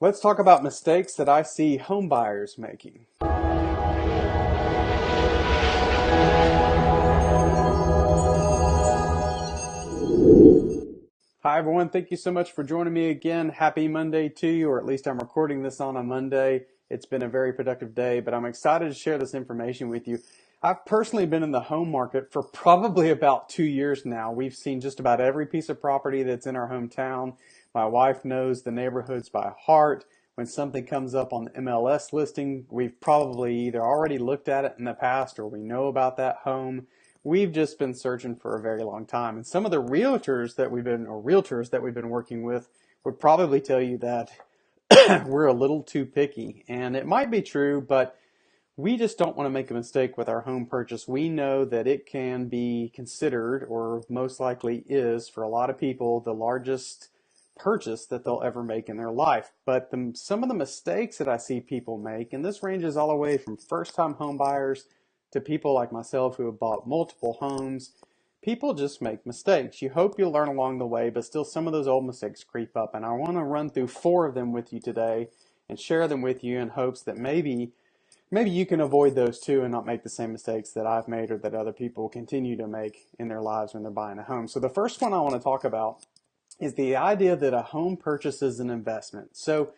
Let's talk about mistakes that I see home buyers making. Hi, everyone. Thank you so much for joining me again. Happy Monday to you, or at least I'm recording this on a Monday. It's been a very productive day, but I'm excited to share this information with you. I've personally been in the home market for probably about 2 years now. We've seen just about every piece of property that's in our hometown. My wife knows the neighborhoods by heart. When something comes up on the MLS listing, we've probably either already looked at it in the past or we know about that home. We've just been searching for a very long time. And some of the realtors that we've been working with would probably tell you that we're a little too picky. And it might be true, but we just don't want to make a mistake with our home purchase. We know that it can be considered, or most likely is, for a lot of people, the largest purchase that they'll ever make in their life. But some of the mistakes that I see people make, and this ranges all the way from first-time home buyers to people like myself who have bought multiple homes, people just make mistakes. You hope you'll learn along the way, but still some of those old mistakes creep up. And I want to run through 4 of them with you today and share them with you in hopes that maybe you can avoid those too and not make the same mistakes that I've made or that other people continue to make in their lives when they're buying a home. So the first one I want to talk about is the idea that a home purchase is an investment. So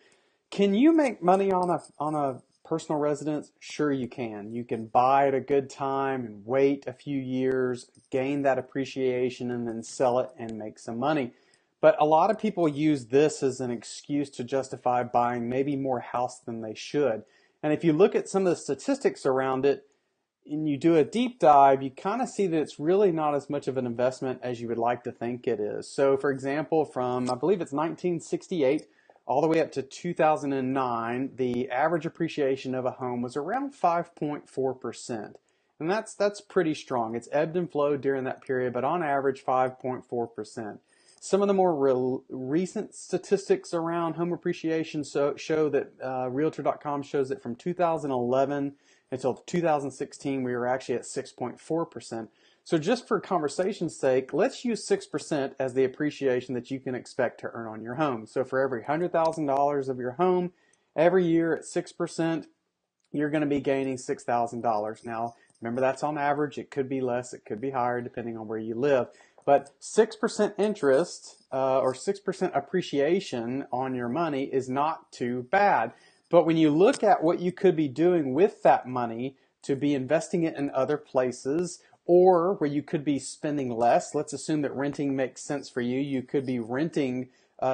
can you make money on a personal residence? Sure you can. You can buy at a good time and wait a few years, gain that appreciation, and then sell it and make some money. But a lot of people use this as an excuse to justify buying maybe more house than they should. And if you look at some of the statistics around it and you do a deep dive, you kind of see that it's really not as much of an investment as you would like to think it is. So for example, from I believe it's 1968 all the way up to 2009, the average appreciation of a home was around 5.4%. And that's pretty strong. It's ebbed and flowed during that period, but on average 5.4%. Some of the more recent statistics around home appreciation show that Realtor.com shows that from 2011 until 2016, we were actually at 6.4%. So just for conversation's sake, let's use 6% as the appreciation that you can expect to earn on your home. So for every $100,000 of your home, every year at 6%, you're going to be gaining $6,000. Now, remember that's on average. It could be less, it could be higher depending on where you live. But 6% interest or 6% appreciation on your money is not too bad. But when you look at what you could be doing with that money to be investing it in other places, or where you could be spending less, let's assume that renting makes sense for you. You could be renting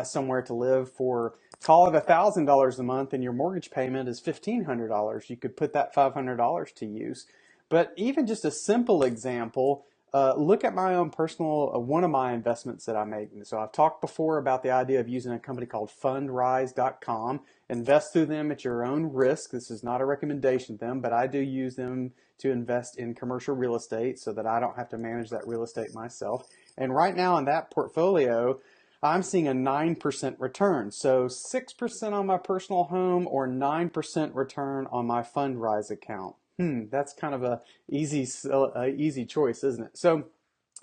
somewhere to live for, call it $1,000 a month, and your mortgage payment is $1,500. You could put that $500 to use. But even just a simple example, look at my own personal, one of my investments that I made. So I've talked before about the idea of using a company called fundrise.com. Invest through them at your own risk. This is not a recommendation to them, but I do use them to invest in commercial real estate so that I don't have to manage that real estate myself. And right now in that portfolio, I'm seeing a 9% return. So 6% on my personal home or 9% return on my Fundrise account. That's kind of a easy choice, isn't it? So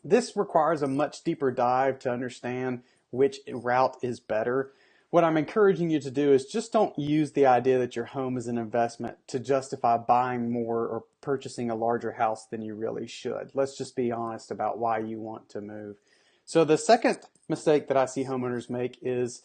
this requires a much deeper dive to understand which route is better. What I'm encouraging you to do is just don't use the idea that your home is an investment to justify buying more or purchasing a larger house than you really should. Let's just be honest about why you want to move. So the second mistake that I see homeowners make is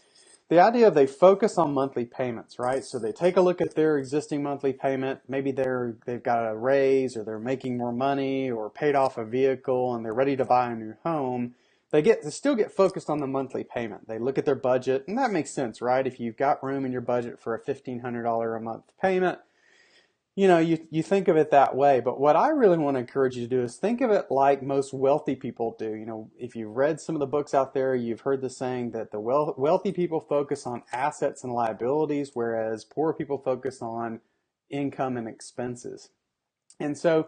the idea of they focus on monthly payments, right? So they take a look at their existing monthly payment. Maybe they've got a raise or they're making more money or paid off a vehicle and they're ready to buy a new home. They still get focused on the monthly payment. They look at their budget, and that makes sense, right? If you've got room in your budget for a $1,500 a month payment, you think of it that way. But what I really want to encourage you to do is think of it like most wealthy people do. If you've read some of the books out there, you've heard the saying that the wealthy people focus on assets and liabilities, whereas poor people focus on income and expenses. And so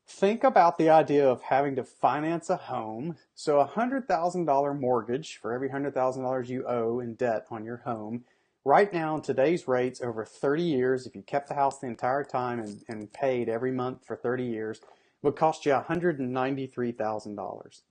think about the idea of having to finance a home. So a $100,000 mortgage for every $100,000 you owe in debt on your home. Right now, in today's rates, over 30 years, if you kept the house the entire time and paid every month for 30 years, would cost you $193,000.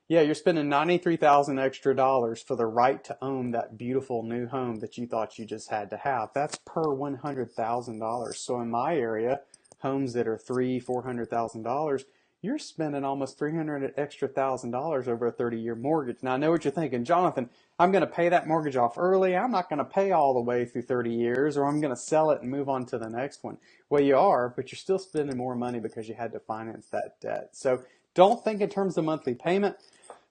Yeah, you're spending 93,000 extra dollars for the right to own that beautiful new home that you thought you just had to have. That's per $100,000. So in my area, homes that are three, $400,000, you're spending almost 300 extra thousand dollars over a 30-year mortgage. Now I know what you're thinking, Jonathan, I'm going to pay that mortgage off early. I'm not going to pay all the way through 30 years, or I'm going to sell it and move on to the next one. Well, you are, but you're still spending more money because you had to finance that debt. So don't think in terms of monthly payment.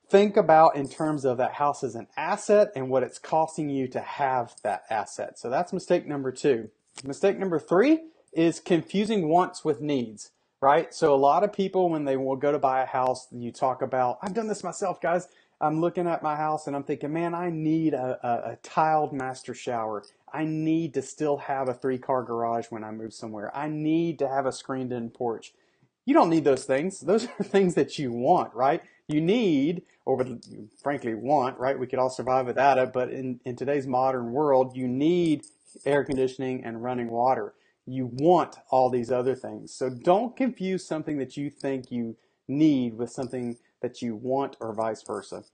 Think about in terms of that house as an asset and what it's costing you to have that asset. So that's mistake number two. Mistake number three is confusing wants with needs, right? So a lot of people, when they will go to buy a house, you talk about, I've done this myself, guys. I'm looking at my house and I'm thinking, man, I need a tiled master shower. I need to still have a 3-car garage when I move somewhere. I need to have a screened in porch. You don't need those things. Those are things that you want, right? You need, or you frankly want, right? We could all survive without it, but in today's modern world, you need air conditioning and running water. You want all these other things. So don't confuse something that you think you need with something that you want, or vice versa.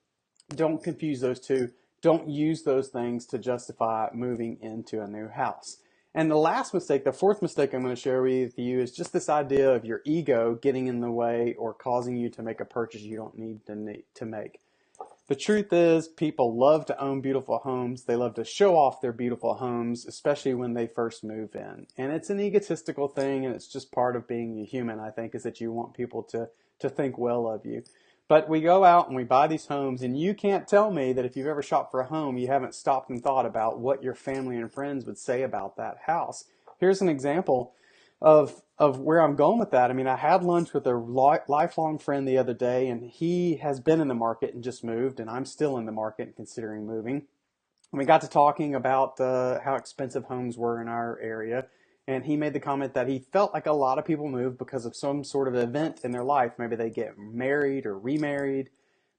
Don't confuse those two. Don't use those things to justify moving into a new house. And the last mistake, the fourth mistake I'm going to share with you, is just this idea of your ego getting in the way or causing you to make a purchase you don't need to make. The truth is, people love to own beautiful homes. They love to show off their beautiful homes, especially when they first move in. And it's an egotistical thing, and it's just part of being a human, I think, is that you want people to think well of you. But we go out and we buy these homes, and you can't tell me that if you've ever shopped for a home, you haven't stopped and thought about what your family and friends would say about that house. Here's an example of where I'm going with that. I mean, I had lunch with a lifelong friend the other day, and he has been in the market and just moved, and I'm still in the market and considering moving. And we got to talking about how expensive homes were in our area. And he made the comment that he felt like a lot of people move because of some sort of event in their life. Maybe they get married or remarried.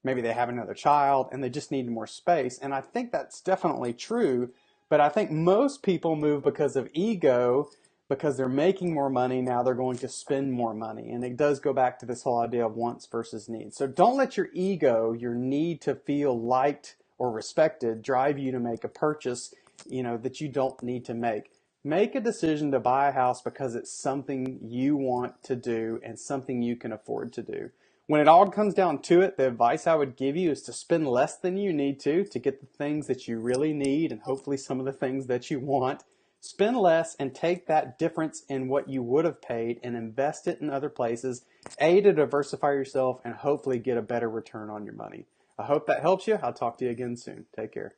Maybe they have another child and they just need more space. And I think that's definitely true. But I think most people move because of ego, because they're making more money. Now they're going to spend more money. And it does go back to this whole idea of wants versus needs. So don't let your ego, your need to feel liked or respected, drive you to make a purchase, that you don't need to make. Make a decision to buy a house because it's something you want to do and something you can afford to do. When it all comes down to it, the advice I would give you is to spend less than you need to get the things that you really need and hopefully some of the things that you want. Spend less and take that difference in what you would have paid and invest it in other places, to diversify yourself and hopefully get a better return on your money. I hope that helps you. I'll talk to you again soon. Take care.